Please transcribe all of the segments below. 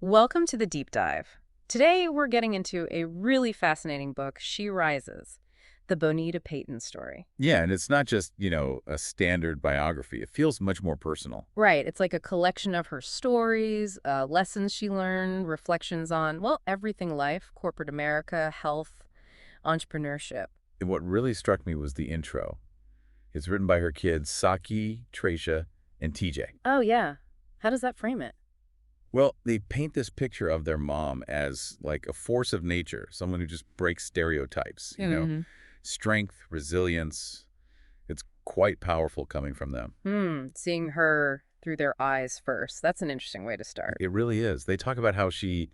Welcome to the deep dive. Today, we're getting into a really fascinating book, She Rises, the Bonita Payton story. Yeah, and it's not just, a standard biography. It feels much more personal. Right, it's like a collection of her stories, lessons she learned, reflections on, well, everything life, corporate America, health, entrepreneurship. And what really struck me was the intro. It's written by her kids, Saki, Tracia, and TJ. Oh, yeah. How does that frame it? Well, they paint this picture of their mom as like a force of nature, someone who just breaks stereotypes, strength, resilience. It's quite powerful coming from them. Seeing her through their eyes first. That's an interesting way to start. It really is. They talk about how she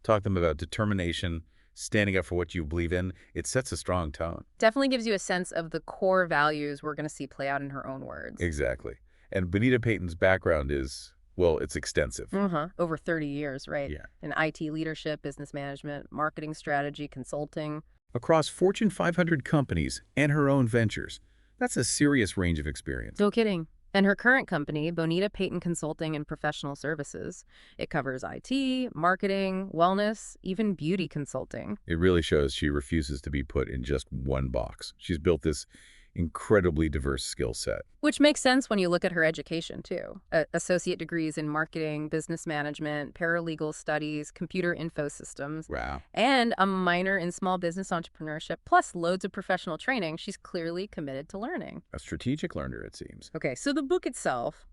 taught them about determination, standing up for what you believe in. It sets a strong tone. Definitely gives you a sense of the core values we're going to see play out in her own words. Exactly. And Bonita Payton's background is, well, it's extensive. Over 30 years, right? Yeah. In IT leadership, business management, marketing strategy, consulting. Across Fortune 500 companies and her own ventures. That's a serious range of experience. No kidding. And her current company, Bonita Payton Consulting and Professional Services, it covers IT, marketing, wellness, even beauty consulting. It really shows she refuses to be put in just one box. She's built this incredibly diverse skill set. Which makes sense when you look at her education, too. Associate degrees in marketing, business management, paralegal studies, computer info systems, Wow. and a minor in small business entrepreneurship, plus loads of professional training. She's clearly committed to learning. A strategic learner, it seems. Okay, so the book itself,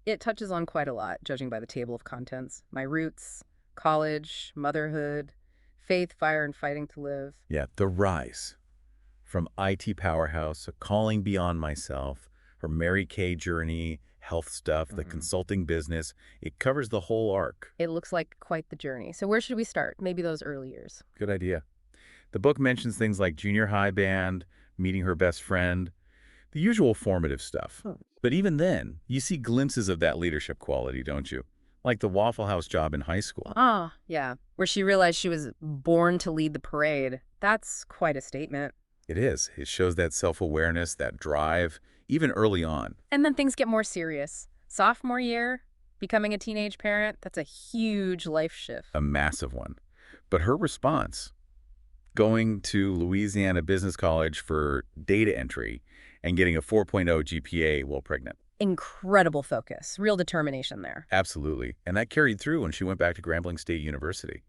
it touches on quite a lot, judging by the table of contents. My roots, college, motherhood, faith, fire, and fighting to live. Yeah, the rise. From IT powerhouse, a calling beyond myself, her Mary Kay journey, health stuff, the consulting business. It covers the whole arc. It looks like quite the journey. So where should we start? Maybe those early years. Good idea. The book mentions things like junior high band, meeting her best friend, the usual formative stuff. But even then, you see glimpses of that leadership quality, don't you? Like the Waffle House job in high school. Ah, yeah. Where she realized she was born to lead the parade. That's quite a statement. It is. It shows that self-awareness, that drive, even early on. And then things get more serious. Sophomore year, becoming a teenage parent, that's a huge life shift. A massive one. But her response, going to Louisiana Business College for data entry and getting a 4.0 GPA while pregnant. Incredible focus, real determination there. Absolutely. And that carried through when she went back to Grambling State University.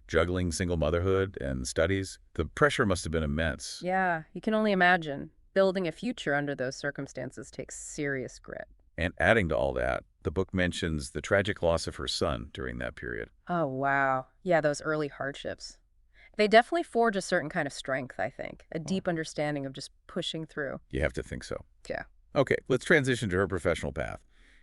Juggling single motherhood and studies, the pressure must have been immense. Yeah, you can only imagine. Building a future under those circumstances takes serious grit. And adding to all that, the book mentions the tragic loss of her son during that period. Oh, wow. Yeah, those early hardships. They definitely forge a certain kind of strength, I think. A deep understanding of just pushing through. You have to think so. Yeah. Okay, let's transition to her professional path,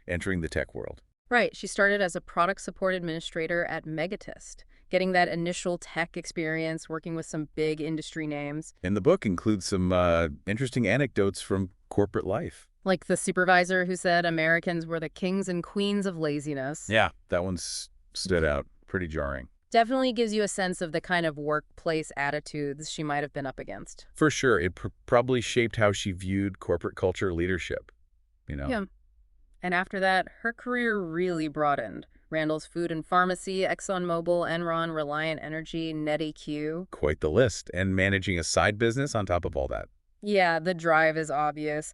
entering the tech world. Right. She started as a product support administrator at Megatist, getting that initial tech experience, working with some big industry names. And the book includes some interesting anecdotes from corporate life. Like the supervisor who said Americans were the kings and queens of laziness. Yeah, that one stood out. Pretty jarring. Definitely gives you a sense of the kind of workplace attitudes she might have been up against. For sure, it probably shaped how she viewed corporate culture leadership, Yeah. And after that, her career really broadened. Randall's Food and Pharmacy, ExxonMobil, Enron, Reliant Energy, NetEQ. Quite the list. And managing a side business on top of all that. Yeah, the drive is obvious.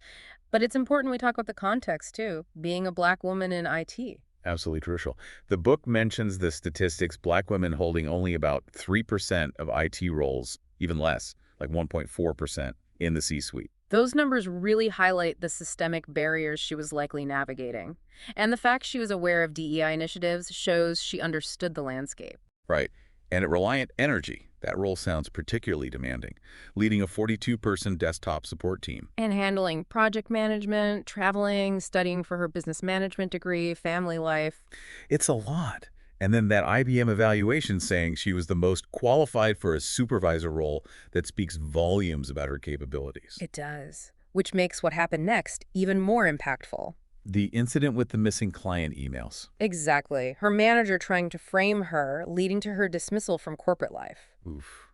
But it's important we talk about the context, too. Being a Black woman in IT. Absolutely crucial. The book mentions the statistics, Black women holding only about 3% of IT roles, even less, like 1.4% in the C-suite. Those numbers really highlight the systemic barriers she was likely navigating. And the fact she was aware of DEI initiatives shows she understood the landscape. Right. And at Reliant Energy, that role sounds particularly demanding, leading a 42-person desktop support team. And handling project management, traveling, studying for her business management degree, family life. It's a lot. And then that IBM evaluation saying she was the most qualified for a supervisor role that speaks volumes about her capabilities. It does. Which makes what happened next even more impactful. The incident with the missing client emails. Exactly. Her manager trying to frame her, leading to her dismissal from corporate life. Oof.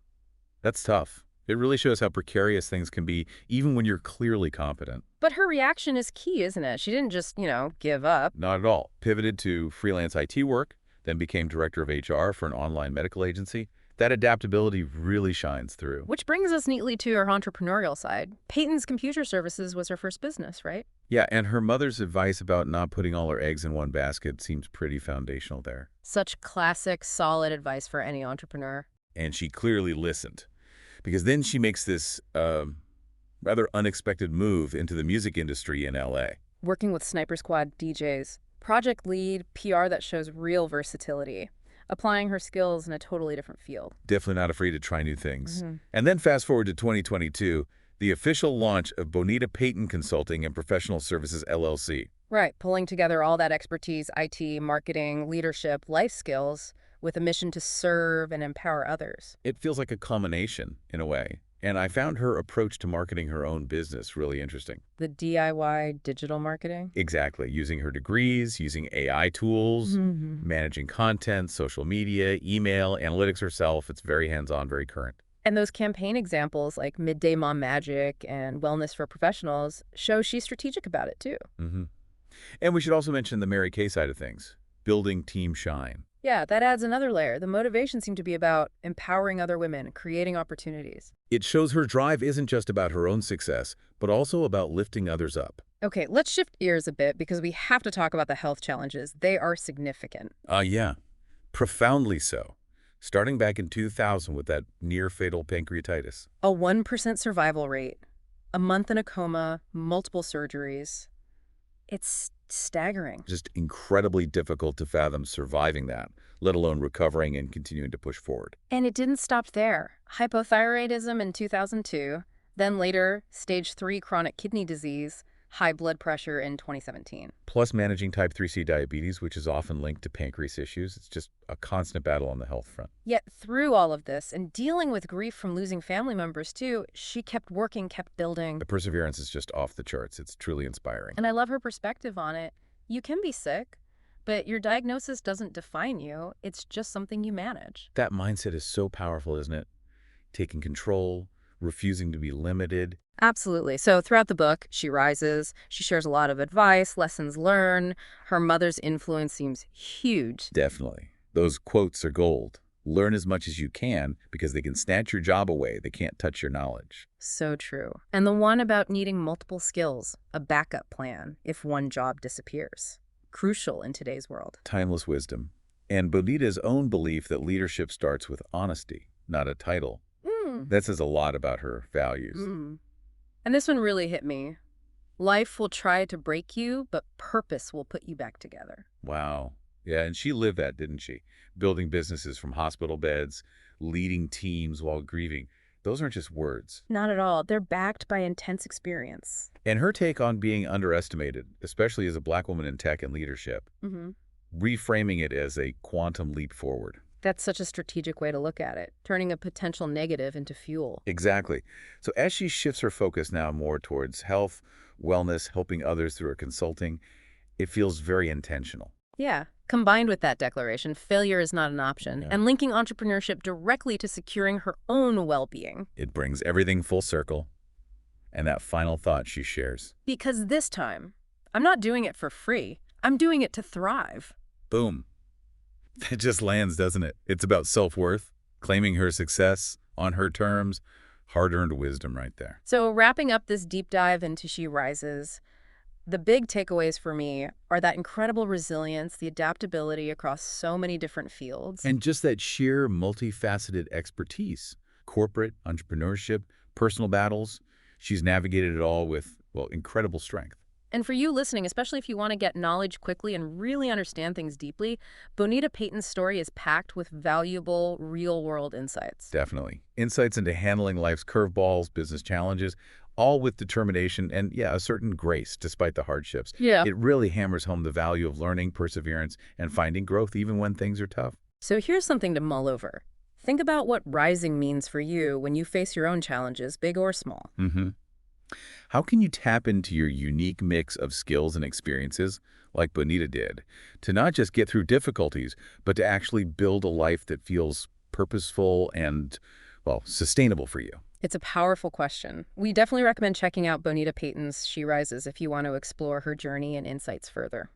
That's tough. It really shows how precarious things can be, even when you're clearly competent. But her reaction is key, isn't it? She didn't just, give up. Not at all. Pivoted to freelance IT work, then became director of HR for an online medical agency. That adaptability really shines through. Which brings us neatly to her entrepreneurial side. Payton's Computer Services was her first business, right? Yeah, and her mother's advice about not putting all her eggs in one basket seems pretty foundational there. Such classic, solid advice for any entrepreneur. And she clearly listened. Because then she makes this rather unexpected move into the music industry in LA. Working with Sniper Squad DJs, project lead, PR that shows real versatility, applying her skills in a totally different field. Definitely not afraid to try new things. And then fast forward to 2022, the official launch of Bonita Payton Consulting and Professional Services, LLC. Right, pulling together all that expertise, IT, marketing, leadership, life skills, with a mission to serve and empower others. It feels like a culmination, in a way. And I found her approach to marketing her own business really interesting. The DIY digital marketing? Exactly. Using her degrees, using AI tools, managing content, social media, email, analytics herself. It's very hands-on, very current. And those campaign examples like Midday Mom Magic and Wellness for Professionals show she's strategic about it too. And we should also mention the Mary Kay side of things, building Team Shine. Yeah, that adds another layer. The motivation seemed to be about empowering other women, creating opportunities. It shows her drive isn't just about her own success, but also about lifting others up. Okay, let's shift gears a bit because we have to talk about the health challenges. They are significant. Yeah, profoundly so. Starting back in 2000 with that near-fatal pancreatitis. A 1% survival rate, a month in a coma, multiple surgeries. It's staggering. Just incredibly difficult to fathom surviving that, let alone recovering and continuing to push forward. And it didn't stop there. Hypothyroidism in 2002, then later, stage 3 chronic kidney disease, high blood pressure in 2017. Plus managing type 3C diabetes, which is often linked to pancreas issues. It's just a constant battle on the health front. Yet through all of this, and dealing with grief from losing family members too, she kept working, kept building. The perseverance is just off the charts. It's truly inspiring. And I love her perspective on it. You can be sick, but your diagnosis doesn't define you. It's just something you manage. That mindset is so powerful, isn't it? Taking control, refusing to be limited. Absolutely. So throughout the book, she rises. She shares a lot of advice, lessons learned. Her mother's influence seems huge. Definitely. Those quotes are gold. Learn as much as you can because they can snatch your job away. They can't touch your knowledge. So true. And the one about needing multiple skills, a backup plan if one job disappears. Crucial in today's world. Timeless wisdom. And Bonita's own belief that leadership starts with honesty, not a title. That says a lot about her values. And this one really hit me. Life will try to break you, but purpose will put you back together. Wow. Yeah, and she lived that, didn't she? Building businesses from hospital beds, leading teams while grieving. Those aren't just words. Not at all. They're backed by intense experience. And her take on being underestimated, especially as a Black woman in tech and leadership, reframing it as a quantum leap forward. That's such a strategic way to look at it, turning a potential negative into fuel. Exactly. So as she shifts her focus now more towards health, wellness, helping others through her consulting, it feels very intentional. Yeah. Combined with that declaration, failure is not an option, and linking entrepreneurship directly to securing her own well-being. It brings everything full circle. And that final thought she shares. Because this time, I'm not doing it for free. I'm doing it to thrive. Boom. That just lands, doesn't it? It's about self-worth, claiming her success on her terms, hard-earned wisdom right there. So wrapping up this deep dive into She Rises, the big takeaways for me are that incredible resilience, the adaptability across so many different fields. And just that sheer multifaceted expertise, corporate, entrepreneurship, personal battles. She's navigated it all with, well, incredible strength. And for you listening, especially if you want to get knowledge quickly and really understand things deeply, Bonita Payton's story is packed with valuable, real-world insights. Definitely. Insights into handling life's curveballs, business challenges, all with determination and, yeah, a certain grace despite the hardships. Yeah. It really hammers home the value of learning, perseverance, and finding growth even when things are tough. So here's something to mull over. Think about what rising means for you when you face your own challenges, big or small. How can you tap into your unique mix of skills and experiences, like Bonita did, to not just get through difficulties, but to actually build a life that feels purposeful and, well, sustainable for you? It's a powerful question. We definitely recommend checking out Bonita Payton's She Rises if you want to explore her journey and insights further.